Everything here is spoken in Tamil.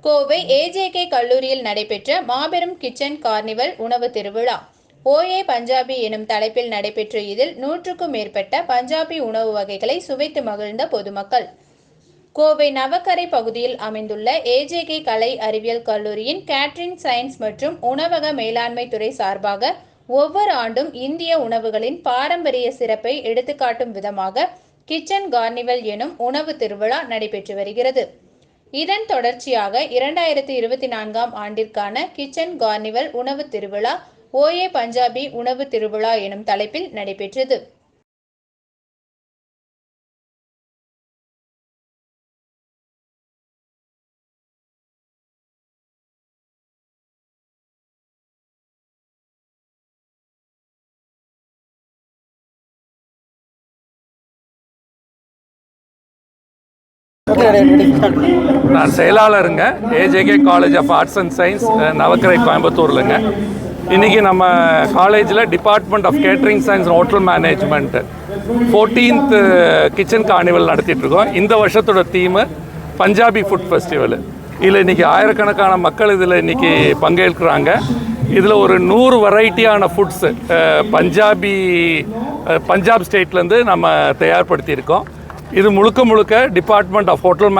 கோவை ஏஜேகே கல்லூரியில் நடைபெற்ற மாபெரும் கிச்சன் கார்னிவல் உணவு திருவிழா. ஓஏ பஞ்சாபி எனும் தலைப்பில் நடைபெற்ற இதில் 100க்கும் மேற்பட்ட பஞ்சாபி உணவு வகைகளை சுவைத்து மகிழ்ந்த பொதுமக்கள். கோவை நவக்கரை பகுதியில் அமைந்துள்ள ஏஜேகே கலை அறிவியல் கல்லூரியின் கேட்டரிங் சயின்ஸ் மற்றும் உணவக மேலாண்மை துறை சார்பாக ஒவ்வொரு ஆண்டும் இந்திய உணவுகளின் பாரம்பரிய சிறப்பை எடுத்துக்காட்டும் விதமாக கிச்சன் கார்னிவல் எனும் உணவு திருவிழா நடைபெற்று வருகிறது. இதன் தொடர்ச்சியாக 2024ஆம் ஆண்டிற்கான கிச்சன் கார்னிவல் உணவு திருவிழா ஓஏ பஞ்சாபி உணவு திருவிழா எனும் தலைப்பில் நடைபெற்றது. நான் செயலாளருங்க, AJK college of arts and science, Navakkarai, கோயம்புத்தூர்லங்க. இன்றைக்கி நம்ம காலேஜில் department of catering science and hotel management 14th kitchen carnival நடத்திட்டுருக்கோம். இந்த வருஷத்தோட தீமு பஞ்சாபி ஃபுட் ஃபெஸ்டிவல். இதில் இன்றைக்கி ஆயிரக்கணக்கான மக்கள் இதில் இன்றைக்கி பங்கேற்கிறாங்க. இதில் ஒரு 100 வெரைட்டியான ஃபுட்ஸு பஞ்சாப் ஸ்டேட்லேருந்து நம்ம தயார்படுத்தியிருக்கோம். இது முழுக்க டிபார்ட்மெண்ட் ஆஃப் ஹோட்டல்